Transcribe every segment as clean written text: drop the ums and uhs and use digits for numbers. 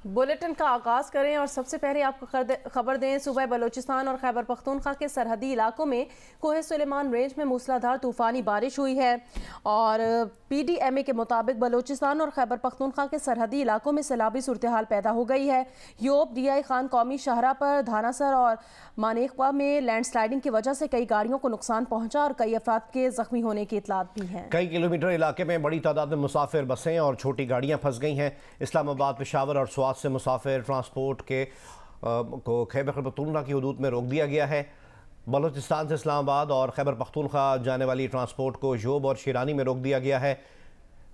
Bulletin का आगाज करें और सबसे पहले आपको खबर दें। सूबा बलोचिस्तान और खैबर पख्तूनख्वा के सरहदी इलाकों में कोहे सुलेमान रेंज में मूसलाधार तूफानी बारिश हुई है और PDMA के मुताबिक बलोचिस्तान और खैबर पख्तूनख्वा के सरहदी इलाकों में सैलाबी सूरत हाल पैदा हो गई है। योब DI खान कौमी शाहरा पर धानासर और मानेकवा में लैंडस्लाइडिंग की वजह से कई गाड़ियों को नुकसान पहुंचा और कई अफराद के जख्मी होने की इतलात भी हैं। कई किलोमीटर इलाके में बड़ी तादाद में मुसाफिर बसें और छोटी गाड़ियां फंस गई हैं। इस्लामाबाद, पेशावर और स्वात से मुसाफिर ट्रांसपोर्ट को खैबर पख्तूनख्वा की हदूद में रोक दिया गया है। बलूचिस्तान से इस्लामाबाद और खैबर पख्तूनख्वा जाने वाली ट्रांसपोर्ट को योब और शिरानी में रोक दिया गया है।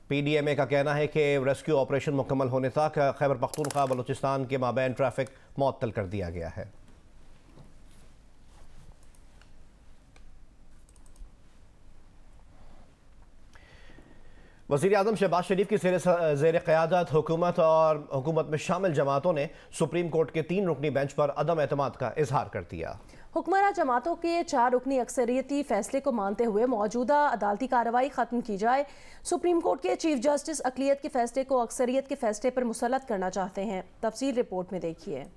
PDMA का कहना है कि रेस्क्यू ऑपरेशन मुकम्मल होने तक खैबर पख्तूनख्वा बलूचिस्तान के माबैन ट्रैफिक मुअत्तल कर दिया गया है। वज़ीर आज़म शहबाज शरीफ की ज़ेर क़यादत हुकूमत में शामिल जमातों ने सुप्रीम कोर्ट के 3 रुकनी बेंच पर अदम एतमाद का इजहार कर दिया। हुक्मरान जमातों के 4 रुकनी अक्सरियती फैसले को मानते हुए मौजूदा अदालती कार्रवाई ख़त्म की जाए। सुप्रीम कोर्ट के चीफ जस्टिस अक़लियत के फैसले को अक्सरियत के फैसले पर मुसल्लत करना चाहते हैं। तफसील रिपोर्ट में देखिए।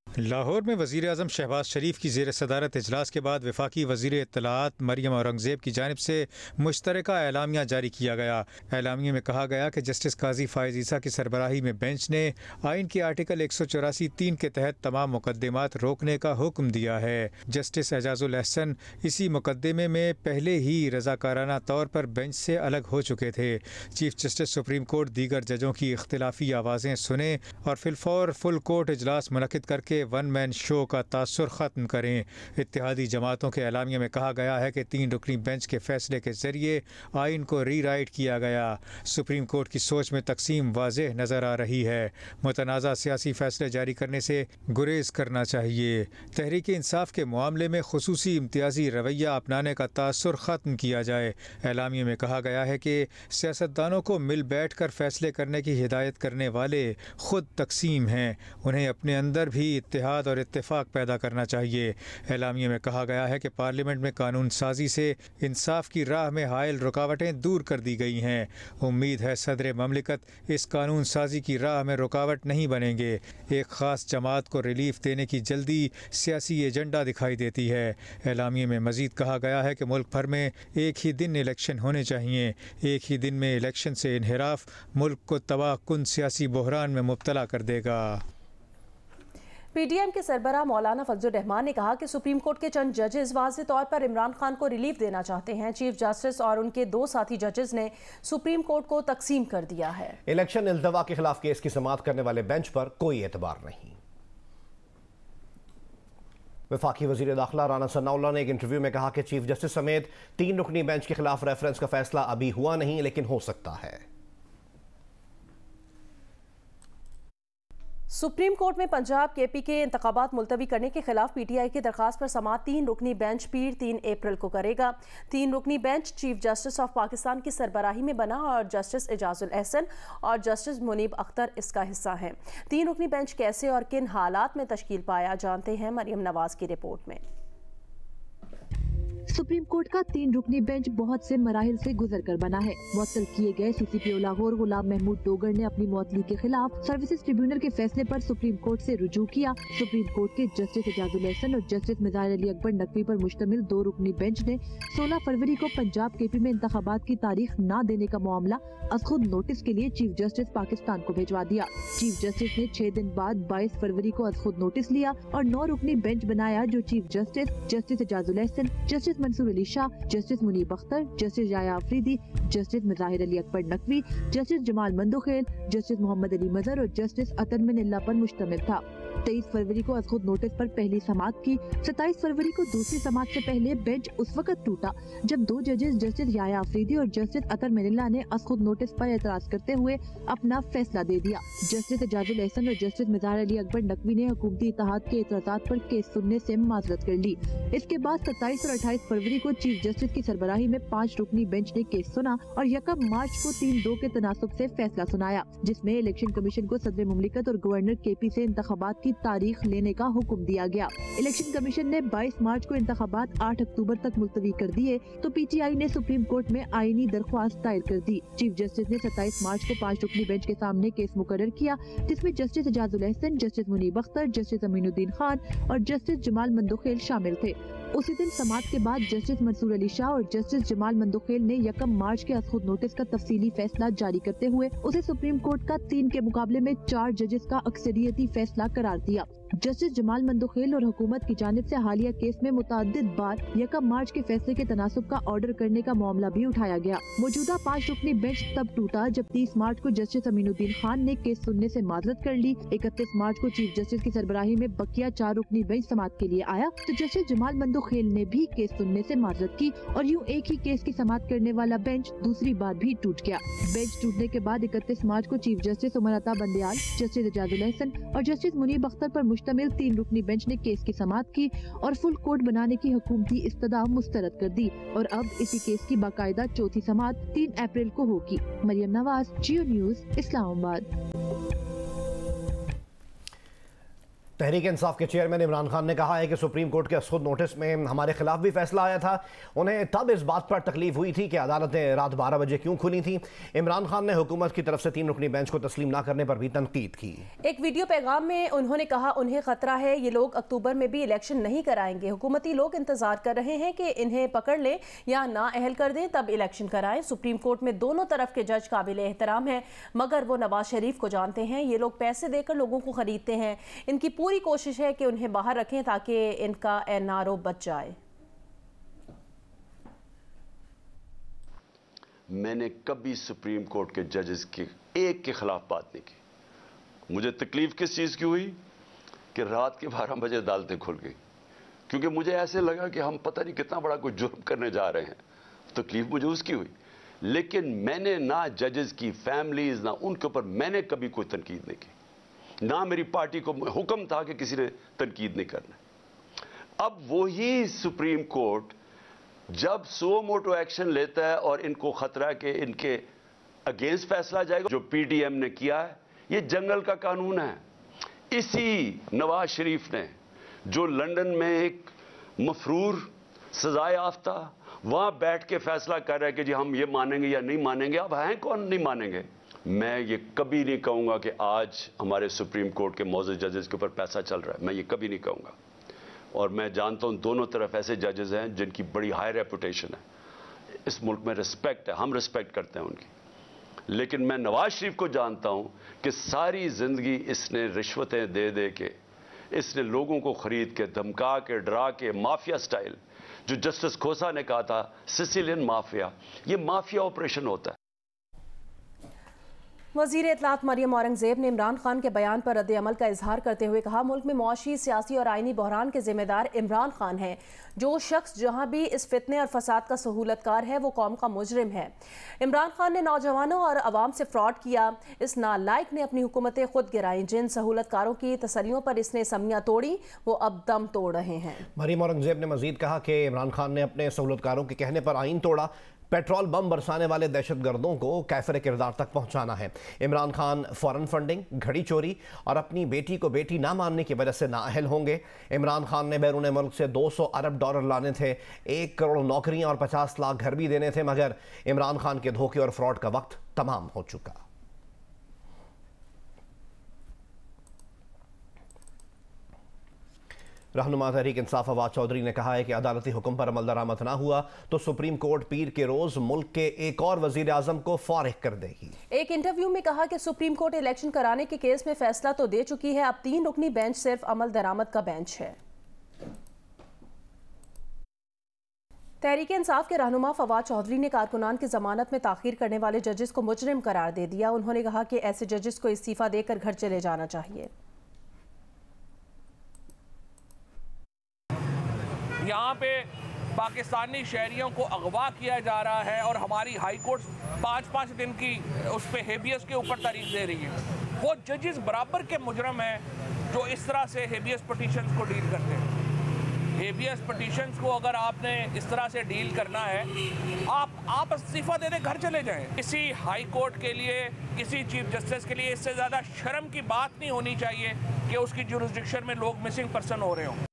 लाहौर में वज़ीर आज़म शहबाज शरीफ की ज़ेर सदारत इजलास के बाद वफाकी वज़ीर इत्तलाआत मरियम औरंगज़ेब की जानिब से मुश्तरका एलामिया जारी किया गया। एलामिया में कहा गया कि जस्टिस काजी फ़ाइज़ ईसा की सरबराही में बेंच ने आइन के आर्टिकल 184(3) के तहत तमाम मुकदमात रोकने का हुक्म दिया है। जस्टिस एजाजुल एहसन इसी मुकदमे में पहले ही रज़ाकाराना तौर पर बेंच से अलग हो चुके थे। चीफ जस्टिस सुप्रीम कोर्ट दीगर जजों की इख्तिलाफी आवाज़ें सुने और फिलफौर फुल कोर्ट इजलास मुनक़िद करके वन मैन शो का तासुर ख़त्म करें। इत्तेहादी जमातों के एलामिया में कहा गया है कि 3 रुकनी बेंच के फैसले के ज़रिए आइन को रीराइट किया गया। सुप्रीम कोर्ट की सोच में तकसीम वाज़ेह नज़र आ रही है। मुतनाज़ा सियासी फैसले जारी करने से गुरेज करना चाहिए। तहरीक इंसाफ के मामले में खुसूसी इम्तियाजी रवैया अपनाने का तासुर ख़त्म किया जाए। एलामिया में कहा गया है कि सियासतदानों को मिल बैठ कर फैसले करने की हिदायत करने वाले खुद तकसीम हैं। उन्हें अपने अंदर भी इत्तेहाद और इत्तेफाक पैदा करना चाहिए। एलामिया में कहा गया है कि पार्लियामेंट में कानून साजी से इंसाफ की राह में हायल रुकावटें दूर कर दी गई हैं। उम्मीद है सदर ममलिकत इस कानून साजी की राह में रुकावट नहीं बनेंगे। एक ख़ास जमात को रिलीफ देने की जल्दी सियासी एजेंडा दिखाई देती है। एलामिया में मज़ीद कहा गया है कि मुल्क भर में एक ही दिन इलेक्शन होने चाहिए। एक ही दिन में इलेक्शन से इन्हिराफ मुल्क को तबाह कुन सियासी बहरान में मुब्तला कर देगा। PDM के सरबराह मौलाना फजलुर रहमान ने कहा कि सुप्रीम कोर्ट के चंद जजेस वाज़ेह तौर पर इमरान खान को रिलीफ देना चाहते हैं। चीफ जस्टिस और उनके 2 साथी जजेस ने सुप्रीम कोर्ट को तकसीम कर दिया है। इलेक्शन इल्तवा के खिलाफ केस की समाअत करने वाले बेंच पर कोई एतबार नहीं। वफाकी वज़ीर दाखिला राना सनाउल्लाह ने एक इंटरव्यू में कहा कि चीफ जस्टिस समेत 3 रुकनी बेंच के खिलाफ रेफरेंस का फैसला अभी हुआ नहीं, लेकिन हो सकता है। सुप्रीम कोर्ट में पंजाब KP के इंतखाबात मुलतवी करने के खिलाफ PTI की दरख्वास्त पर समाअत 3 रुकनी बेंच पीर 3 अप्रैल को करेगा। 3 रुकनी bench chief justice of Pakistan की सरबराही में बना और जस्टिस एजाजुल एहसन और जस्टिस मुनीब अख्तर इसका हिस्सा हैं। 3 रुकनी बेंच कैसे और किन हालात में तश्कील पाया, जानते हैं मरियम नवाज की रिपोर्ट में। सुप्रीम कोर्ट का 3 रुकनी बेंच बहुत से मराहिल से गुजर कर बना है। मुअत्तल किए गए CCPO लाहौर गुलाम महमूद डोगर ने अपनी मुअत्तली के खिलाफ सर्विसेज ट्रिब्यूनल के फैसले पर सुप्रीम कोर्ट से रुजू किया। सुप्रीम कोर्ट के जस्टिस एजाजुल एहसन और जस्टिस मिज़ार अली अकबर नकवी पर मुश्तमिल 2 रुकनी बेंच ने 16 फरवरी को पंजाब KP में इंतखाबात की तारीख न देने का मामला अज खुद नोटिस के लिए चीफ जस्टिस पाकिस्तान को भिजवा दिया। चीफ जस्टिस ने 6 दिन बाद 22 फरवरी को अज खुद नोटिस लिया और 9 रुकनी बेंच बनाया, जो chief justice Ijazul Ahsan, justice Mansoor Ali Shah, justice Munib Akhtar, justice Yahya Afridi, justice Mazahar Ali Akbar Naqvi, justice Jamal Mandokhail, justice Muhammad Ali Mazhar और जस्टिस अतर मिनल्ला पर मुश्तमिल था। 23 फरवरी को अज नोटिस पर पहली समाअत की। 27 फरवरी को दूसरी समाअत से पहले बेंच उस वक्त टूटा जब 2 जजेस जस्टिस याया अफरीदी और जस्टिस अतर मिनल्ला ने अज नोटिस पर एतराज करते हुए अपना फैसला दे दिया। जस्टिस एजाजुल एहसन और जस्टिस मिज़ाहिर अली अकबर नकवी ने हुकूमती इत्तेहाद के एतराज़ात पर केस सुनने से माजरत कर ली। इसके बाद 27 और 28 फरवरी को चीफ जस्टिस की सरबराही में 5 रुकनी बेंच ने केस सुना और 1 मार्च को 3-2 के तनासुब से फैसला सुनाया, जिसमें इलेक्शन कमीशन को सदर मुमलिकत और गवर्नर KP से इंतखाबात की तारीख लेने का हुक्म दिया गया। इलेक्शन कमीशन ने 22 मार्च को इंतखाबात 8 अक्टूबर तक मुलतवी कर दिए तो PTI ने सुप्रीम कोर्ट में आईनी दरख्वास्त दायर कर दी। चीफ जस्टिस ने 27 मार्च को 5 रुकनी बेंच के सामने केस मुकर्रर किया, जिसमें justice Ijazul Ahsan, justice Munib Akhtar, justice Aminuddin Khan और जस्टिस जमाल मंदोखेल शामिल थे। उसी दिन समाअत के बाद जस्टिस मंसूर अली शाह और जस्टिस जमाल मंदोखेल ने 1 मार्च के अज़खुद नोटिस का तफसीली फैसला जारी करते हुए उसे सुप्रीम कोर्ट का 3 के मुकाबले में 4 जजेस का अक्सरियती फैसला करार दिया। जस्टिस जमाल मंदोखेल और हुकूमत की जानिब से हालिया केस में मुतअद्दिद बार 1 मार्च के फैसले के तनासुब का ऑर्डर करने का मामला भी उठाया गया। मौजूदा 5 रुकनी बेंच तब टूटा जब 30 मार्च को जस्टिस अमीनुद्दीन खान ने केस सुनने से माजरत कर ली। 31 मार्च को चीफ जस्टिस की सरबराही में बकिया 4 रुकनी बेंच समाअत के लिए आया तो जस्टिस जमाल मंदोखेल ने भी केस सुनने से माजरत की और यूँ एक ही केस की समाअत करने वाला बेंच दूसरी बार भी टूट गया। बेंच टूटने के बाद 31 मार्च को chief justice Umar Ata Bandial, justice Ijazul Ehsan और जस्टिस मुनीब अख्तर पर मुश्तमिल 3 रुकनी बेंच ने केस की समाअत की और फुल कोर्ट बनाने की हुकूमती इस्तदा मुस्तरद कर दी और अब इसी केस की बाकायदा चौथी समाअत 3 अप्रैल को होगी। मरियम नवाज, जियो न्यूज़, इस्लामाबाद। तहरीक इंसाफ के चेयरमैन इमरान खान ने कहा है कि सुप्रीम कोर्ट के अज़खुद नोटिस में हमारे खिलाफ भी फैसला आया था। उन्हें तब इस बात पर तकलीफ हुई थी कि अदालतें रात 12 बजे क्यों खुली थी। इमरान खान ने हुकूमत की तरफ से 3 रुकनी बेंच को तस्लीम न करने पर भी तनकीद की। एक वीडियो पैगाम में उन्होंने कहा उन्हें खतरा है, ये लोग अक्टूबर में भी इलेक्शन नहीं कराएंगे। हुकूमती लोग इंतजार कर रहे हैं कि इन्हें पकड़ लें या ना अहल कर दें तब इलेक्शन कराएं। सुप्रीम कोर्ट में दोनों तरफ के जज काबिल एहतराम हैं, मगर वो नवाज शरीफ को जानते हैं। ये लोग पैसे देकर लोगों को खरीदते हैं। इनकी पूरी कोशिश है कि उन्हें बाहर रखें ताकि इनका NRO बच जाए। मैंने कभी सुप्रीम कोर्ट के जजेस के एक के खिलाफ बात नहीं की। मुझे तकलीफ किस चीज़ की हुई कि रात के 12 बजे अदालतें खुल गई, क्योंकि मुझे ऐसे लगा कि हम पता नहीं कितना बड़ा कोई जुर्म करने जा रहे हैं। तकलीफ मुझे उसकी हुई, लेकिन मैंने ना जजेस की फैमिलीज ना उनके ऊपर मैंने कभी कोई तनकीद नहीं की, ना मेरी पार्टी को हुक्म था कि किसी ने तनकीद नहीं करना। अब वही सुप्रीम कोर्ट जब सो मोटो एक्शन लेता है और इनको खतरा है कि इनके अगेंस्ट फैसला जाएगा, जो PDM ने किया है, ये जंगल का कानून है। इसी नवाज शरीफ ने जो लंदन में एक मफरूर सजाए याफ्ता वहां बैठ के फैसला कर रहा है कि जी हम ये मानेंगे या नहीं मानेंगे। अब हैं कौन नहीं मानेंगे? मैं ये कभी नहीं कहूंगा कि आज हमारे सुप्रीम कोर्ट के मौजूद जजेस के ऊपर पैसा चल रहा है, मैं ये कभी नहीं कहूंगा। और मैं जानता हूं दोनों तरफ ऐसे जजेस हैं जिनकी बड़ी हाई रेपुटेशन है, इस मुल्क में रिस्पेक्ट है, हम रिस्पेक्ट करते हैं उनकी। लेकिन मैं नवाज शरीफ को जानता हूं कि सारी जिंदगी इसने रिश्वतें दे दे के, इसने लोगों को खरीद के, धमका के, डरा के, माफिया स्टाइल, जो जस्टिस खोसा ने कहा था सिसिलियन माफिया, ये माफिया ऑपरेशन होता है। वज़ीर इत्तलात मरियम औरंगज़ेब ने इमरान खान के बयान पर रद्द अमल का इजहार करते हुए कहा, मुल्क में मुआशी, सियासी और आइनी बहरान के जिम्मेदार इमरान खान हैं। जो शख्स जहां भी इस फितने और फसाद का सहूलतकार है वो कौम का मुजरिम है। इमरान खान ने नौजवानों और अवाम से फ्रॉड किया। इस नालायक ने अपनी हुकूमतें खुद गिराई। जिन सहूलतकारों की तसल्लियों पर इसने समियाँ तोड़ी वो अब दम तोड़ रहे हैं। मरियम औरंगज़ेब ने मजीद कहा कि इमरान खान ने अपने सहूलतकारों के कहने पर आइन तोड़ा। पेट्रोल बम बरसाने वाले दहशतगर्दों को कैफर किरदार तक पहुंचाना है। इमरान खान फॉरेन फंडिंग, घड़ी चोरी और अपनी बेटी को बेटी ना मानने की वजह से नाअहल होंगे। इमरान खान ने बैरून मुल्क से 200 अरब डॉलर लाने थे, 1 करोड़ नौकरियां और 50 लाख घर भी देने थे, मगर इमरान खान के धोखे और फ्रॉड का वक्त तमाम हो चुका। रहनुमा तहरीक इंसाफ फवाद चौधरी ने कहा है कि अदालती हुक्म पर अमल दरामद ना हुआ तो सुप्रीम कोर्ट पीर के रोज मुल्क के एक और वजीर आजम को फारिग कर देगी। एक इंटरव्यू में कहा कि सुप्रीम कोर्ट इलेक्शन कराने के केस में फैसला तो दे चुकी है, अब 3 रुकनी बेंच सिर्फ अमल दरामद का बेंच है। तहरीक इंसाफ के रहनुमा फवाद चौधरी ने कारकुनान की जमानत में ताखीर करने वाले जजेस को मुजरिम करार दे दिया। उन्होंने कहा कि ऐसे जजेस को इस्तीफा देकर घर चले जाना चाहिए। यहाँ पे पाकिस्तानी शहरियों को अगवा किया जा रहा है और हमारी हाई कोर्ट 5-5 दिन की उस पर हेबियस के ऊपर तारीख दे रही है। वो जजेस बराबर के मुजरम हैं जो इस तरह से हेबियस पिटीशंस को डील करते हैं। हेबियस पिटीशंस को अगर आपने इस तरह से डील करना है, आप इस्तीफा दे दें, घर चले जाएं। किसी हाई कोर्ट के लिए, किसी चीफ जस्टिस के लिए इससे ज़्यादा शर्म की बात नहीं होनी चाहिए कि उसकी जुरिस्डिक्शन में लोग मिसिंग पर्सन हो रहे हों।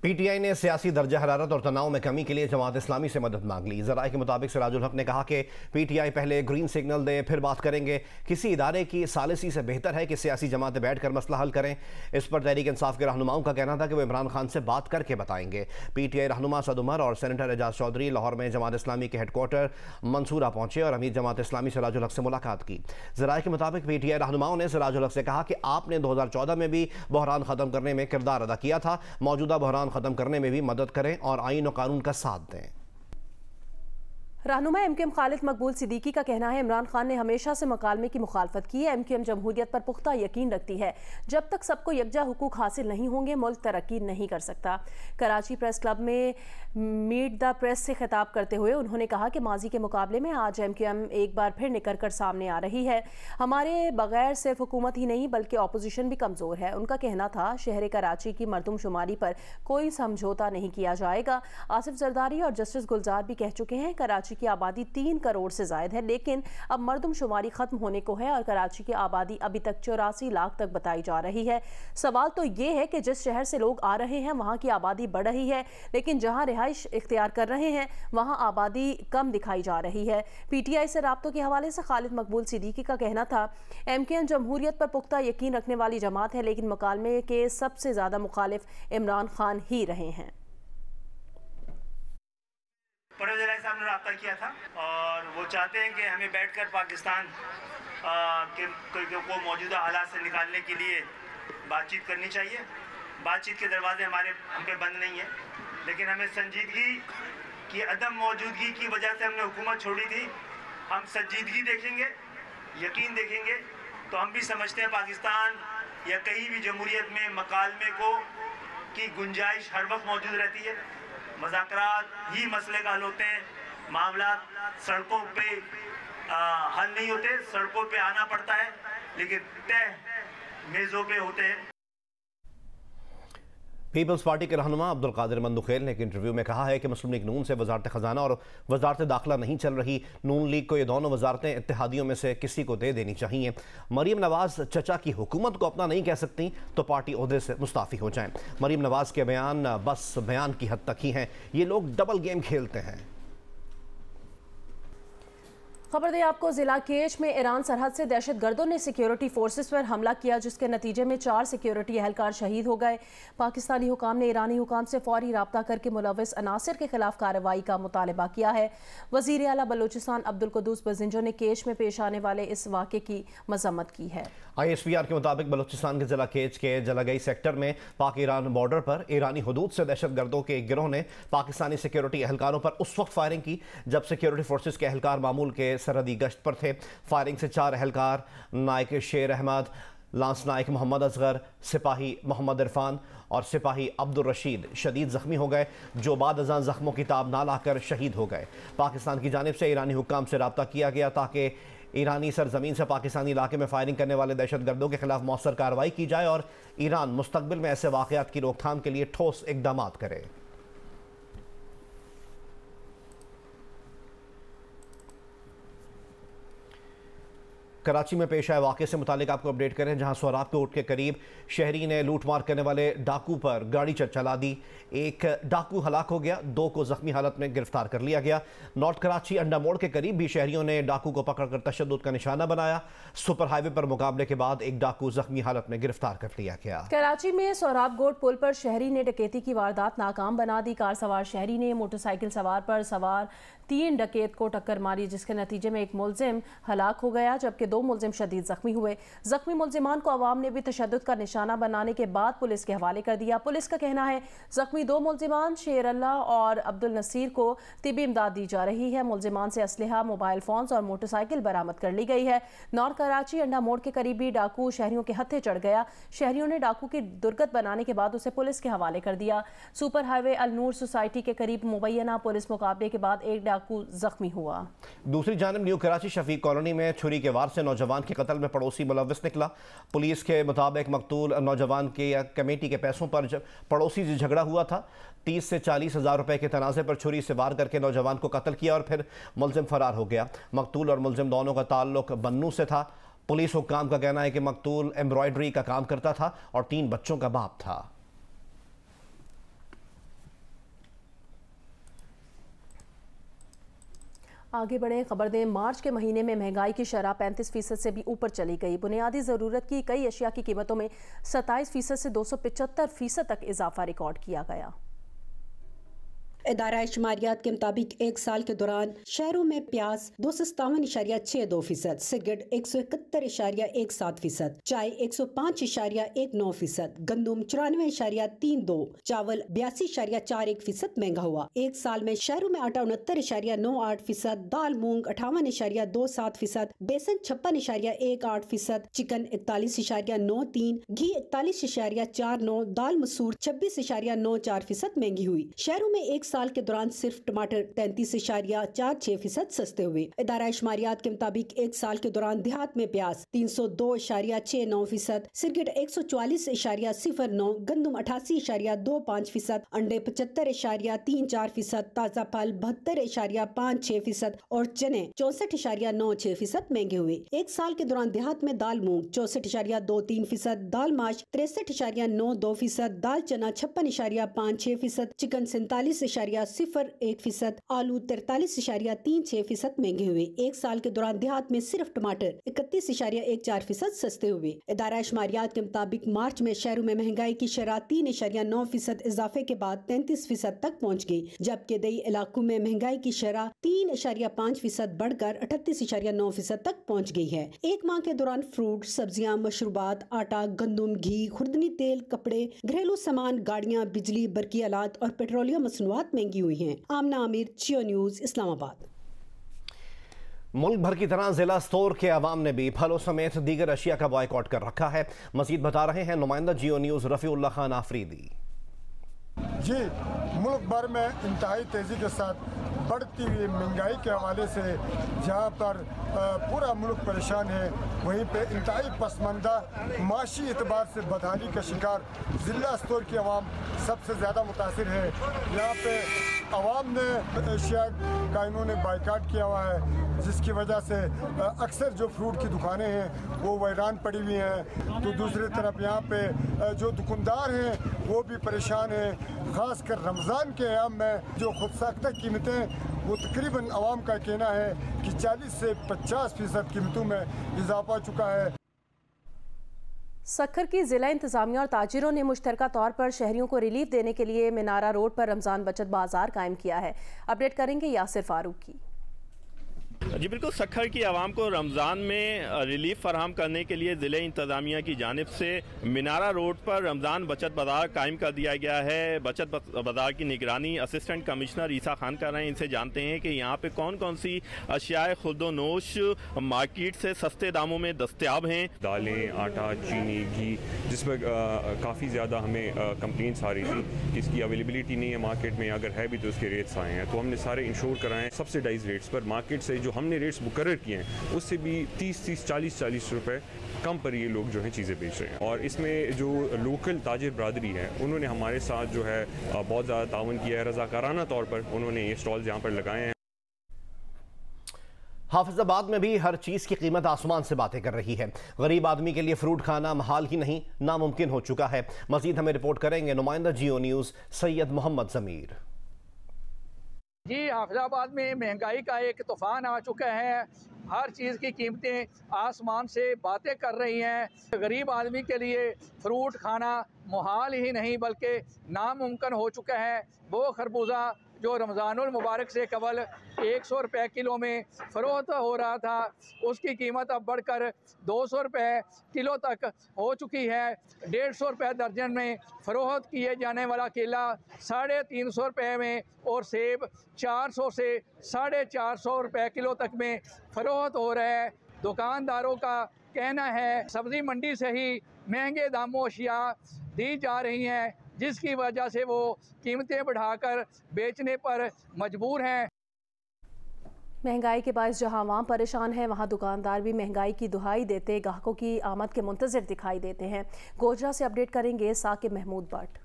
पीटीआई ने सियासी दर्जा हरारत और तनाव में कमी के लिए जमात इस्लामी से मदद मांग ली। ज़राए के मुताबिक सिराजुल हक ने कहा कि पीटीआई पहले ग्रीन सिग्नल दे फिर बात करेंगे। किसी इदारे की सालिसी से बेहतर है कि सियासी जमातें बैठकर मसला हल करें। इस पर तहरीक इंसाफ के रहनुमाओं का कहना था कि वो इमरान खान से बात करके बताएंगे। पीटीआई रहनुमा सद उमर और सेनेटर एजाज चौधरी लाहौर में जमात इस्लामी के हेडक्वार्टर मंसूरा पहुंचे और अमीर जमात इस्लामी सिराजुल हक से मुलाकात की। ज़राए के मुताबिक पीटीआई रहनुमाओं ने सिराजुल हक से कहा कि आपने 2014 में भी बहरान ख़त्म करने में किरदार अदा किया था, मौजूदा बहरान ख़त्म करने में भी मदद करें और आईन और कानून का साथ दें। रहनुमा एमकेएम खालिद मकबूल सिद्दीकी का कहना है, इमरान खान ने हमेशा से मकालमे की मुखालफत की है। एमकेएम जमहूरियत पर पुख्ता यकीन रखती है। जब तक सबको यकजा हुकूक हासिल नहीं होंगे, मुल्क तरक्की नहीं कर सकता। कराची प्रेस क्लब में मीट द प्रेस से खिताब करते हुए उन्होंने कहा कि माजी के मुकाबले में आज एमकेएम एक बार फिर निकल कर सामने आ रही है। हमारे बगैर सिर्फ हुकूमत ही नहीं बल्कि अपोजिशन भी कमज़ोर है। उनका कहना था, शहर कराची की मरदमशुमारी पर कोई समझौता नहीं किया जाएगा। आसिफ जरदारी और जस्टिस गुलजार भी कह चुके हैं, कराची की आबादी 3 करोड़ से ज़ायद है, लेकिन अब मरदमशुमारी ख़त्म होने को है और कराची की आबादी अभी तक 84 लाख तक बताई जा रही है। सवाल तो ये है कि जिस शहर से लोग आ रहे हैं वहाँ की आबादी बढ़ रही है, लेकिन जहाँ रिहाइश इख्तियार कर रहे हैं वहाँ आबादी कम दिखाई जा रही है। पीटीआई से राब्तों के हवाले से खालिद मकबूल सिद्दीकी का कहना था, एमकेएम जमहूरियत पर पुख्ता यकीन रखने वाली जमात है, लेकिन मुकालमे के सबसे ज़्यादा मुखालिफ इमरान खान ही रहे हैं। परवेज़ इलाही साहब ने रब्ता किया था और वो चाहते हैं कि हमें बैठकर पाकिस्तान को मौजूदा हालात से निकालने के लिए बातचीत करनी चाहिए। बातचीत के दरवाजे हम पे बंद नहीं है, लेकिन हमें संजीदगी की अदम मौजूदगी की वजह से हमने हुकूमत छोड़ी थी। हम संजीदगी देखेंगे, यकीन देखेंगे तो हम भी समझते हैं पाकिस्तान या कहीं भी जमहूरियत में मकालमे की गुंजाइश हर वक्त मौजूद रहती है। मज़ाकरात ही मसले का हल होते हैं। मामला सड़कों पे हल नहीं होते, सड़कों पे आना पड़ता है, लेकिन तय मेज़ों पे होते हैं। पीपल्स पार्टी के रहनुमा अब्दुल कादिर मंदुखेल ने एक इंटरव्यू में कहा है कि मुस्लिम लीग नून से वजारत खजाना और वजारत दाखिला नहीं चल रही। नून लीग को ये दोनों वजारतें इत्तेहादियों में से किसी को दे देनी चाहिए। मरीम नवाज चचा की हुकूमत को अपना नहीं कह सकती तो पार्टी ओहदे से मुस्ताफ़ी हो जाएं। मरीम नवाज के बयान बस बयान की हद तक ही हैं। ये लोग डबल गेम खेलते हैं। खबर दें आपको, जिला केच में ईरान सरहद से दहशतगर्दों ने सिक्योरिटी फोर्सेस पर हमला किया, जिसके नतीजे में 4 सिक्योरिटी एहलकार शहीद हो गए। पाकिस्तानी हुकाम ने ईरानी हुकाम से फौरी राब्ता करके मुलविस अनासिर के खिलाफ कार्रवाई का मुतालबा किया है। वज़ीर आला बलूचिस्तान अब्दुल कुद्दूस बजिंजो ने केच में पेश आने वाले इस वाक़े की मजम्मत की है। ISPR के मुताबिक बलूचिस्तान के जिला केच के जलागई सेक्टर में पाक ईरान बॉर्डर पर ईरानी हुदूद से दहशतगर्दों के एक गिरोह ने पाकिस्तानी सिक्योरिटी एहलकारों पर उस वक्त फायरिंग की जब सिक्योरिटी फोर्सेस के एहलकार मामूल के सरहदी गश्त पर थे। फायरिंग से 4 एहलकार नायक शेर अहमद, लांस नायक मोहम्मद असगर, सिपाही मोहम्मद इरफान और सिपाही अब्दुल रशीद शदीद जख्मी हो गए, जो बाद अज़ान जख्मों की ताब ना लाकर शहीद हो गए। पाकिस्तान की जानिब से ईरानी हुक्काम से रब्ता किया गया ताकि ईरानी सरजमीन से पाकिस्तानी इलाके में फायरिंग करने वाले दहशतगर्दों के खिलाफ मौसर कार्रवाई की जाए और ईरान मुस्तकबिल में ऐसे वाक़यात की रोकथाम के लिए ठोस इक़दाम करे। कराची में पेश आए वाक़े से मुतालिक आपको अपडेट करें, जहां सोहराब कोट के करीब शहरी ने लूटमार करने वाले डाकू पर गाड़ी चला दी। एक डाकू हलाक हो गया, 2 को जख्मी हालत में गिरफ्तार कर लिया गया। नॉर्थ कराची अंडा मोड़ के करीब भी शहरियों ने डाकू को पकड़कर तशद्दुद का निशाना बनाया। सुपर हाईवे पर मुकाबले के बाद एक डाकू जख्मी हालत में गिरफ्तार कर लिया गया। कराची में सोहराब गोट पुल पर शहरी ने डकैती की वारदात नाकाम बना दी। कार सवार शहरी ने मोटरसाइकिल सवार पर सवार 3 डकैत को टक्कर मारी, जिसके नतीजे में एक मुलजिम हलाक हो गया जबकि 2 मुलजिम शदीद जख्मी हुए। जख्मी मुलजिमान को अवाम ने भी तशद्दुद का निशाना बनाने के बाद पुलिस के हवाले कर दिया। पुलिस का कहना है जख्मी 2 मुलजिमान शेर अल्लाह और अब्दुल नसीर को तिबी इमदाद दी जा रही है। मुलजिमान से असलहा, मोबाइल फोन्स और मोटरसाइकिल बरामद कर ली गई है। नॉर्थ कराची अंडा मोड़ के करीब भी डाकू शहरियों के हत्थे चढ़ गया। शहरियों ने डाकू की दुर्गत बनाने के बाद उसे पुलिस के हवाले कर दिया। सुपर हाईवे अल नूर सोसाइटी के करीब मुबैना पुलिस मुकाबले के बाद एक डाकू जख्मी हुआ। दूसरी जानब न्यू कराची शफीक कॉलोनी में छुरी के वार से नौजवान के कत्ल में पड़ोसी मुलव्विस निकला। पुलिस के मुताबिक मकतूल नौजवान के या कमेटी के पैसों पर पड़ोसी से झगड़ा हुआ था। 30 से 40 हज़ार रुपए के तनाज़े पर छुरी से वार करके नौजवान को कत्ल किया और फिर मुलजिम फरार हो गया। मकतूल और मुलजिम दोनों का ताल्लुक बन्नू से था। पुलिस हुक्काम का कहना है कि मकतूल एम्ब्रॉयडरी का काम करता था और 3 बच्चों का बाप था। आगे बढ़े, खबर दें, मार्च के महीने में महंगाई की शरह 35% से भी ऊपर चली गई। बुनियादी ज़रूरत की कई अशिया की कीमतों में 27% से 275% तक इजाफा रिकॉर्ड किया गया। इदारा शुमारियात के मुताबिक एक साल के दौरान शहरों में प्याज 257.62%, सिगरेट 171.17%, चाय 105.19%, गंदुम 94.32%, चावल 82.41% महंगा हुआ। एक साल में शहरों में आटा 69.98%, दाल मूंग 58.27%, बेसन 56.18%, चिकन 41.93%, घी 41.49%, दाल मसूर 26.94% महंगी हुई। शहरों में एक साल के दौरान सिर्फ टमाटर 33.46% सस्ते हुए। इदारा शुमारियात के मुताबिक एक साल के दौरान देहात में प्याज 302.69%, सिगरेट 144.09%, गंदुम 88.25%, अंडे 75.34%, ताज़ा फल 72.56% और चने 64.96% महंगे हुए। एक साल के दौरान देहात में दाल मूंग 64.23%, दाल माश 63.92%, दाल चना 56.56%, चिकन 47.01%, आलू 43.36% महंगे हुए। एक साल के दौरान देहात में सिर्फ टमाटर 31.14% सस्ते हुए। इदारा शुमारियात के मुताबिक मार्च में शहरों में महंगाई की शरह 3.9% इजाफे के बाद 33% तक पहुँच गई, जबकि दई इलाकों में महंगाई की शरह 3.5% बढ़कर 38.9% तक पहुँच गई है। एक माह के दौरान फ्रूट, सब्जियां, मशरूबात, आटा, गंदुम, घी, खुर्दनी तेल, कपड़े, घरेलू सामान, गाड़ियाँ, बिजली, बरकी आलात और पेट्रोलियम मसनूआत महंगी हुई हैं। आमना आमिर, जियो न्यूज़, इस्लामाबाद। मुल्क भर की तरह जिला स्टोर के अवाम ने भी फलों समेत दीगर अशिया का बॉयकॉट कर रखा है। मजीद बता रहे हैं नुमाइंदा जियो न्यूज़ रफ़ीउल्लाह खान आफरीदी। जी, मुल्क भर में इंतहाई तेज़ी के साथ बढ़ती हुई महंगाई के हवाले से जहाँ पर पूरा मुल्क परेशान है, वहीं पे इंतहाई पसमानदा माशी एतबार से बदहाली का शिकार ज़िला स्टोर की आवाम सबसे ज़्यादा मुतासिर है। यहाँ पे आवाम ने एशिया का इन्होंने बाइकाट किया हुआ है, जिसकी वजह से अक्सर जो फ्रूट की दुकानें हैं वो वीरान पड़ी हुई हैं। तो दूसरी तरफ यहाँ पे जो दुकानदार हैं वो भी परेशान हैं। ख़ासकर रमज़ान के अयाम में जो खुद साख्ता कीमतें, वो तकरीबन आवाम का कहना है कि 40 से 50% कीमतों में इजाफा चुका है। सक्खर की जिला इंतजामिया और ताजिरों ने मुश्तरका तौर पर शहरियों को रिलीफ देने के लिए मीनारा रोड पर रमज़ान बचत बाजार कायम किया है। अपडेट करेंगे यासिर फारूक की। जी बिल्कुल, सक्खर की आवाम को रमज़ान में रिलीफ फराहम करने के लिए ज़िले इंतज़ामिया की जानिब से मीनारा रोड पर रमज़ान बचत बाज़ार कायम कर दिया गया है। बचत बाज़ार की निगरानी असिस्टेंट कमिश्नर ईसा खान कर रहे हैं। इनसे जानते हैं कि यहाँ पे कौन कौन सी अशियाए खुर्दोनोश मार्केट से सस्ते दामों में दस्तयाब हैं। दालें, आटा, चीनी, घी, जिस पर काफ़ी ज़्यादा हमें कंप्लेंट्स आ रही थी कि इसकी अवेलेबिलिटी नहीं है मार्केट में, अगर है भी तो उसके रेट्स आए हैं, तो हमने सारे इंश्योर कराए हैं सब्सिडाइज रेट्स पर। मार्केट से जो हमने रेट्स मुकर्रर किए हैं उससे भी 30-30, 40-40 रुपए कम पर ये लोग जो हैं चीज़ें बेच रहे हैं। और इसमें जो लोकल ताजिर बरादरी है उन्होंने हमारे साथ जो है बहुत ज़्यादा तावन किया है। रज़ाकाराना तौर पर उन्होंने ये स्टॉल्स यहाँ पर लगाए हैं। हाफिजाबाद में भी हर चीज़ की कीमत आसमान से बातें कर रही है। गरीब आदमी के लिए फ्रूट खाना महाल ही नहीं, नामुमकिन हो चुका है। मजीद हमें रिपोर्ट करेंगे नुमाइंदा जियो न्यूज़ सैयद मोहम्मद ज़मीर। जी, हाफिजाबाद में महंगाई का एक तूफान आ चुका है। हर चीज़ की कीमतें आसमान से बातें कर रही हैं। गरीब आदमी के लिए फ्रूट खाना मुहाल ही नहीं बल्कि नामुमकिन हो चुका है। वो खरबूजा जो रमज़ानुल मुबारक से कबल 100 रुपये किलो में फ़रोख्त हो रहा था, उसकी कीमत अब बढ़कर 200 रुपये किलो तक हो चुकी है। 150 रुपये दर्जन में फ़रोख्त किए जाने वाला केला 350 रुपये में और सेब 400 से 450 रुपये किलो तक में फ़रोख्त हो रहा है। दुकानदारों का कहना है सब्ज़ी मंडी से ही महंगे दामों अशिया दी जा रही हैं, जिसकी वजह से वो कीमतें बढ़ाकर बेचने पर मजबूर हैं। महंगाई के बायस जहां आवाम परेशान है, वहां दुकानदार भी महंगाई की दुहाई देते ग्राहकों की आमद के मुंतज़िर दिखाई देते हैं। गोजरा से अपडेट करेंगे साकिब महमूद भट्ट।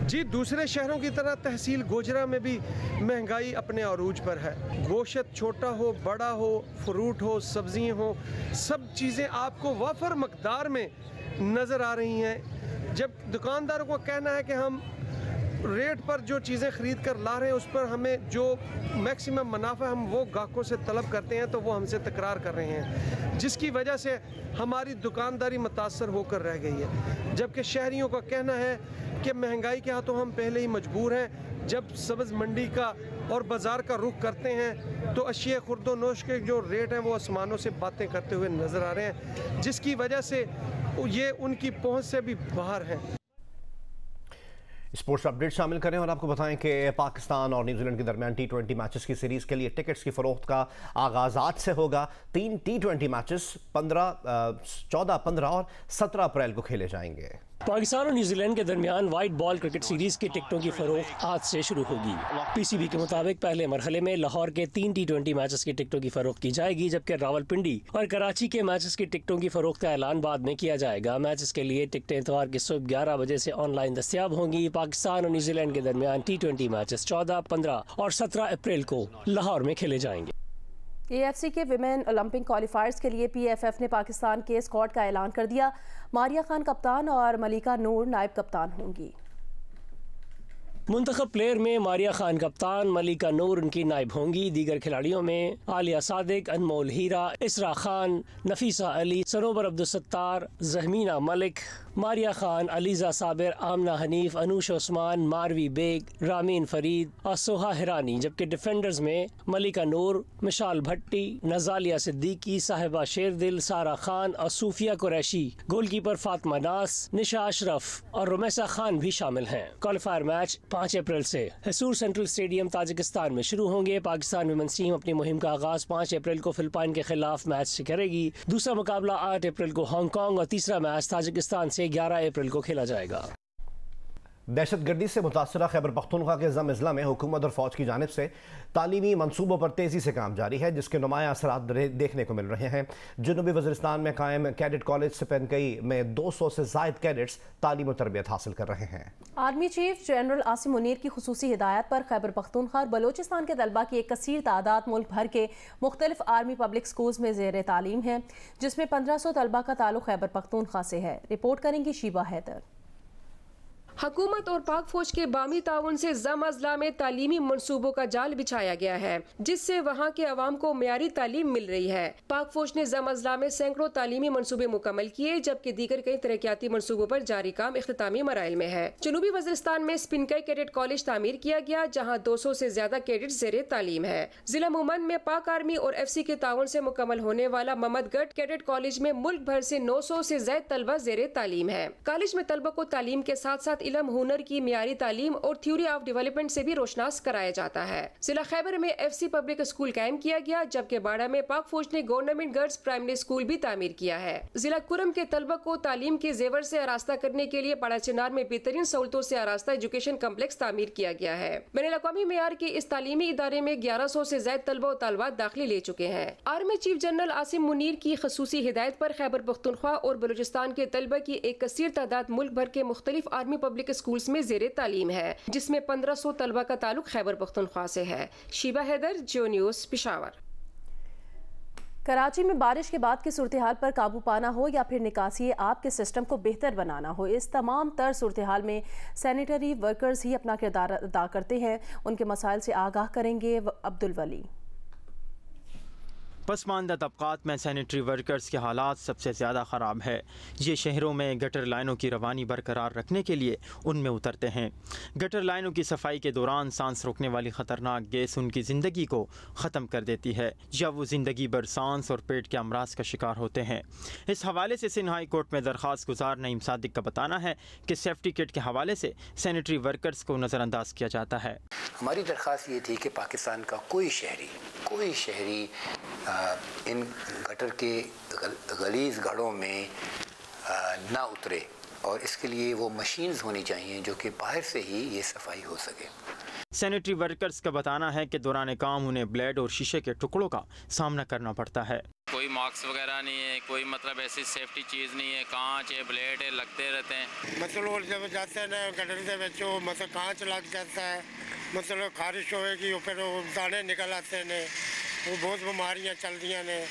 जी, दूसरे शहरों की तरह तहसील गोजरा में भी महंगाई अपने अरूज पर है। गोश्त छोटा हो, बड़ा हो, फ्रूट हो, सब्जियां हो, सब चीज़ें आपको वाफर मकदार में नज़र आ रही हैं। जब दुकानदारों को कहना है कि हम रेट पर जो चीज़ें ख़रीद कर ला रहे हैं उस पर हमें जो मैक्सिमम मुनाफा हम वो ग्राहकों से तलब करते हैं, तो वो हमसे तकरार कर रहे हैं, जिसकी वजह से हमारी दुकानदारी मुतासर होकर रह गई है। जबकि शहरियों का कहना है कि महंगाई के हाथों हम पहले ही मजबूर हैं। जब सब्ज़ मंडी का और बाज़ार का रुख करते हैं तो अशिया खुर्दो नोश के जो रेट हैं वो आसमानों से बातें करते हुए नज़र आ रहे हैं, जिसकी वजह से ये उनकी पहुंच से भी बाहर हैं। स्पोर्ट्स अपडेट शामिल करें और आपको बताएं कि पाकिस्तान और न्यूजीलैंड के दरमियान T20 मैचेस की सीरीज़ के लिए टिकट्स की फ़रोख्त का आगाज़ आज से होगा। 3 T20 मैचेस 14, 15 और 17 अप्रैल को खेले जाएंगे। पाकिस्तान और न्यूजीलैंड के दरमियान वाइट बॉल क्रिकेट सीरीज की टिकटों की फरोख्त आज से शुरू होगी। PCB के मुताबिक पहले मरहले में लाहौर के 3 T20 मैचेस की टिकटों की फरोख्त की जाएगी, जबकि रावलपिंडी और कराची के मैचेस की टिकटों की फरोख्त का ऐलान बाद में किया जाएगा। मैचेस के लिए टिकटें इतवार की सुबह 11 बजे से ऑनलाइन दस्तियाब होंगी। पाकिस्तान और न्यूजीलैंड के दरमियान T20 मैचेस 14, 15 और 17 अप्रैल को लाहौर में खेले जाएंगे। AFC के विमेन ओलंपिक क्वालिफायर्स के लिए PFF ने पाकिस्तान के स्क्वाड का ऐलान कर दिया। मारिया खान कप्तान और मलिका नूर नायब कप्तान होंगी। मुंतखब प्लेयर में मारिया खान कप्तान, मलिका नूर उनकी नायब होंगी। दीगर खिलाड़ियों में आलिया सादिक, अनमोल हीरा, इसरा खान, नफीसा अली, सरोवर अब्दुलसत्तार, जहमीना मलिक, मारिया खान, अलीजा साबिर, आमना हनीफ, अनूश उस्मान, मारवी बेग, रामीन फरीद और सोहा हिरानी। जबकि डिफेंडर्स में मलिका नूर, मिशाल भट्टी, नजालिया सिद्दीकी, साहिबा शेरदिल, सारा खान और सूफिया कुरैशी। गोलकीपर फातिमा नास, निशा अशरफ और रुमैसा खान भी शामिल हैं। क्वालिफायर मैच 5 अप्रैल से हसूर सेंट्रल स्टेडियम ताजिकिस्तान में शुरू होंगे। पाकिस्तान विमेंस टीम अपनी मुहिम का आगाज 5 अप्रैल को फिलिपाइन के खिलाफ मैच से करेगी। दूसरा मुकाबला 8 अप्रैल को हांगकांग और तीसरा मैच ताजिकिस्तान से 11 अप्रैल को खेला जाएगा। दहशतगर्दी से मुतासरा खैबर पख्तूनख्वा के ज़म अज़ला में हुकूमत और फ़ौज की जानिब से तालीमी मनसूबों पर तेज़ी से काम जारी है, जिसके नुमाया असरात देखने को मिल रहे हैं। जनूबी वज़ीरिस्तान में कायम कैडेट कॉलेज सिपनकई में 200 से ज़ायद कैडेट्स तालीम और तरबियत हासिल कर रहे हैं। Army chief general Asim Munir की खुसूसी हिदायत पर खैबर पख्तूनख्वा और बलोचिस्तान के तलबा की एक कसीर तादाद मुल्क भर के मुख्तलिफ आर्मी पब्लिक स्कूल्स में ज़ेर तालीम है, जिसमें 1500 तलबा का ताल्लुक खैबर पख्तूनख्वा से है। रिपोर्ट करेंगी शीबा हैदर। हुकूमत और पाक फौज के बामी ताउन से ज़म अज़ला में तालीमी मनसूबों का जाल बिछाया गया है, जिससे वहाँ के अवाम को मियारी तालीम मिल रही है। पाक फौज ने ज़म अज़ला में सैकड़ों तालीमी मनसूबे मुकम्मल किए, जबकि दीगर कई तरक्याती मनसूबों पर जारी काम इख्तितामी मराइल में है। जनूबी वज़ीरिस्तान में स्पिनकई कैडेट कॉलेज तामीर किया गया, जहाँ 200 से ज्यादा कैडेट ज़ेरे तालीम है। जिला मोमन में पाक आर्मी और FC के ताउन से मुकम्मल होने वाला ममदगढ़ कैडेट कॉलेज में मुल्क भर से 900 से ज्यादा तलबा ज़ेरे तालीम है। कॉलेज में तलबा को तालीम के साथ साथ इल्म, हुनर की मियारी तालीम और थ्योरी ऑफ डेवलपमेंट से भी रोशनास कराया जाता है। जिला खैबर में FC पब्लिक स्कूल कायम किया गया, जबकि बाड़ा में पाक फौज ने गवर्नमेंट गर्ल्स प्राइमरी स्कूल भी तामीर किया है। जिला कुरम के तलबा को तालीम के जेवर से आरास्ता करने के लिए बड़ा चिनार में बेहतरीन सहूलतों से आरास्ता एजुकेशन कम्प्लेक्स तामीर किया गया है। बैनुल-अक़वामी मेयार के इस तालीमी इदारे में 1100 से ज्यादा तलबा और तालिबात दाखिले ले चुके हैं। Army chief general Asim Munir की खसूसी हिदायत पर खैबर पख्तूनख्वा और बलूचिस्तान के तलबा की एक कसीर तादाद मुल्क भर के मुख्तलिफ आर्मी पब्लिक स्कूल्स में ज़ेरे तालीम है, जिसमें 1500 तलबा का ताल्लुक खैबर पख्तूनख्वा से है। शीबा हैदर, जियो न्यूज़, पेशावर। कराची में बारिश के बाद की सूरत हाल पर काबू पाना हो या फिर निकासी आब के सिस्टम को बेहतर बनाना हो, इस तमाम तर सूरत हाल में सैनिटरी वर्कर्स ही अपना किरदार अदा करते हैं। उनके मसाइल से आगाह करेंगे अब्दुल वली। पसमानदा तबकात में सैनिटरी वर्कर्स के हालात सबसे ज़्यादा ख़राब है। ये शहरों में गटर लाइनों की रवानी बरकरार रखने के लिए उनमें उतरते हैं। गटर लाइनों की सफाई के दौरान सांस रोकने वाली ख़तरनाक गैस उनकी ज़िंदगी को ख़त्म कर देती है, या वो ज़िंदगी भर सांस और पेट के अमराज का शिकार होते हैं। इस हवाले से सिंध हाई कोर्ट में दरख्वास्त गुजार नईम सादिक का बताना है कि सेफ्टी किट के हवाले से सैनिटरी वर्कर्स को नज़रअंदाज किया जाता है। हमारी दरख्वास्त ये थी कि पाकिस्तान का कोई शहरी इन गटर के गलीज गढ़ों में ना उतरे, और इसके लिए वो मशीन्स होनी चाहिए जो कि बाहर से ही ये सफाई हो सके। सैनिटरी वर्कर्स का बताना है कि दौरान काम उन्हें ब्लेड और शीशे के टुकड़ों का सामना करना पड़ता है। कोई मास्क वगैरह नहीं है, कोई मतलब ऐसी सेफ्टी चीज़ नहीं है, कांच है, ब्लेड है, लगते रहते हैं। मतलब जब जाते हैं ना गटर से बच्चों मतलब कांच लग जाता है, मतलब खारिश होएगी फिर दाने निकल आते हैं, वो बहुत बीमारियाँ चलती हैं।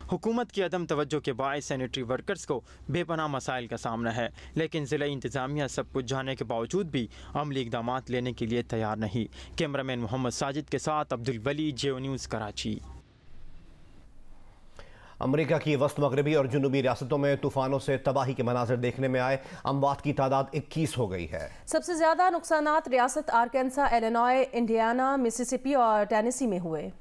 हुकूमत की अदम तवज्जो के बायस सैनिटरी वर्कर्स को बेपनाह मसाइल का सामना है, लेकिन ज़िला इंतज़ामिया सब कुछ जानने के बावजूद भी अमली इक़दाम लेने के लिए तैयार नहीं। कैमरामैन मोहम्मद साजिद के साथ अब्दुल वली, जियो न्यूज़ कराची। अमेरिका की वस्त मगरबी और जुनूबी रियासतों में तूफानों से तबाही के मनाजिर देखने में आए। अमवात की तादाद 21 हो गई है। सबसे ज्यादा नुकसानात रियासत आर्कांसा, इलिनॉय, इंडियाना, मिसिसिपी और टेनेसी में हुए।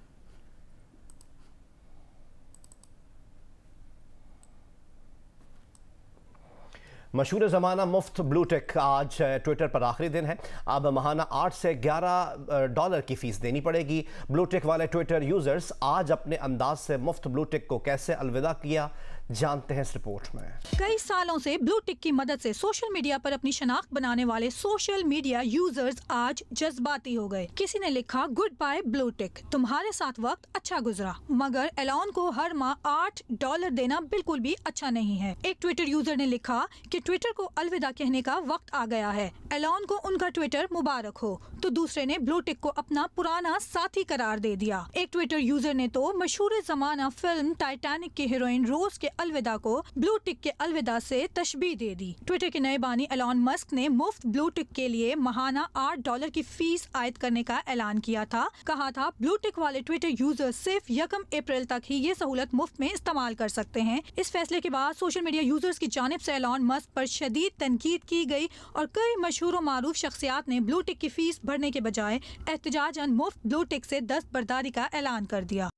मशहूर ज़माना मुफ्त ब्लू टिक आज ट्विटर पर आखिरी दिन है। अब माहाना 8 से $11 की फ़ीस देनी पड़ेगी। ब्लू टिक वाले ट्विटर यूज़र्स आज अपने अंदाज से मुफ्त ब्लू टिक को कैसे अलविदा किया, जानते हैं इस रिपोर्ट में। कई सालों से ब्लू टिक की मदद से सोशल मीडिया पर अपनी शनाख्त बनाने वाले सोशल मीडिया यूजर्स आज जज्बाती हो गए। किसी ने लिखा, गुड बाय ब्लू टिक, तुम्हारे साथ वक्त अच्छा गुजरा, मगर एलॉन को हर माह $8 देना बिल्कुल भी अच्छा नहीं है। एक ट्विटर यूजर ने लिखा कि ट्विटर को अलविदा कहने का वक्त आ गया है, एलॉन को उनका ट्विटर मुबारक हो, तो दूसरे ने ब्लू टिक को अपना पुराना साथी करार दे दिया। एक ट्विटर यूजर ने तो मशहूर जमाना फिल्म टाइटैनिक की हीरोइन रोज के अलविदा को ब्लू टिक के अलविदा से तशबीह दे दी। ट्विटर के नए बानी एलॉन मस्क ने मुफ्त ब्लू टिक के लिए माहाना $8 की फीस आयद करने का ऐलान किया था। कहा था ब्लू टिक वाले ट्विटर यूजर सिर्फ 1 अप्रैल तक ही ये सहूलत मुफ्त में इस्तेमाल कर सकते हैं। इस फैसले के बाद सोशल मीडिया यूजर्स की जानिब से एलॉन मस्क पर शदीद तनकीद की गई और कई मशहूर और मारूफ शख्सियात ने ब्लू टिक की फीस भरने के बजाय एहतजाजन मुफ्त ब्लू टिक से दस्तबरदारी का ऐलान कर दिया।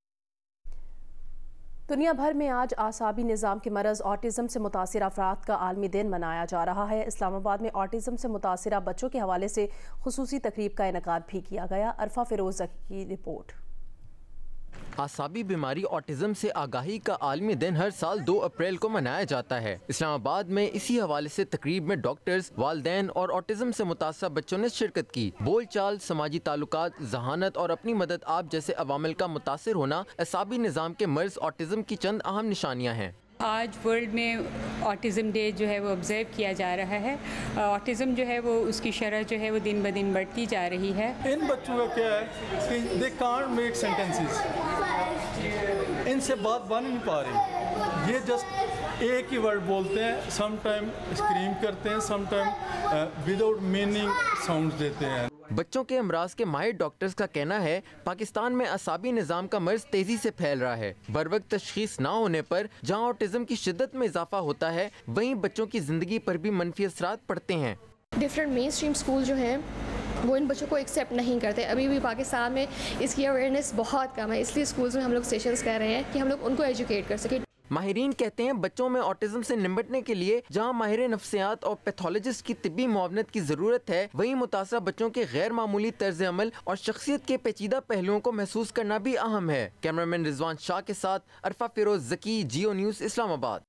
दुनिया भर में आज आसाबी निज़ाम के मरज़ ऑटिज़म से मुतासिर अफराद का आलमी दिन मनाया जा रहा है। इस्लामाबाद में ऑटिज़म से मुतासिर बच्चों के हवाले से खुसूसी तकरीब का इनेकाद भी किया गया। अरफा फिरोज़ की रिपोर्ट। आसाबी बीमारी ऑटिज्म से आगाही का आलमी दिन हर साल 2 अप्रैल को मनाया जाता है। इस्लामाबाद में इसी हवाले से तकरीब में डॉक्टर्स, वालिदैन और ऑटिज्म से मुतासर बच्चों ने शिरकत की। बोलचाल, समाजी ताल्लुकात, जहानत और अपनी मदद आप जैसे अवामिल का मुतासिर होना आसाबी निज़ाम के मर्ज ऑटिज्म की चंद अहम निशानियाँ हैं। आज वर्ल्ड में ऑटिज़म डे जो है वो ऑब्जर्व किया जा रहा है। ऑटिज़म जो है वो उसकी शरह जो है वो दिन ब दिन बढ़ती जा रही है। इन बच्चों का क्या है कि दे कांट मेक सेंटेंसेस, इनसे बात बन नहीं पा रही। ये जस्ट एक ही वर्ड बोलते हैं, सम टाइम स्क्रीम करते हैं, some time without meaning sounds देते हैं। बच्चों के अमराज के माहिर डॉक्टर्स का कहना है पाकिस्तान में असाबी निज़ाम का मर्ज तेजी से फैल रहा है। बरवक्त तशखीस ना होने पर जहां ऑटिज्म की शिद्दत में इजाफा होता है, वहीं बच्चों की जिंदगी पर भी मनफी असरात पड़ते हैं। डिफरेंट मेन स्ट्रीम स्कूल जो हैं वो इन बच्चों को एक्सेप्ट नहीं करते। अभी भी पाकिस्तान में इसकी अवेयरनेस बहुत कम है, इसलिए स्कूल्स में हम लोग सेशंस कर रहे हैं कि हम लोग उनको एजुकेट कर सकें। माहिरीन कहते हैं बच्चों में ऑटिज्म से निपटने के लिए जहां माहिर नफ्सियात और पैथोलॉजिस्ट की तिब्बी मुआवनत की ज़रूरत है, वहीं मुतासरा बच्चों के गैर मामूली तर्ज अमल और शख्सियत के पेचीदा पहलुओं को महसूस करना भी अहम है। कैमरामैन रिजवान शाह के साथ अरफा फिरोज जकी, जियो न्यूज़, इस्लामाबाद।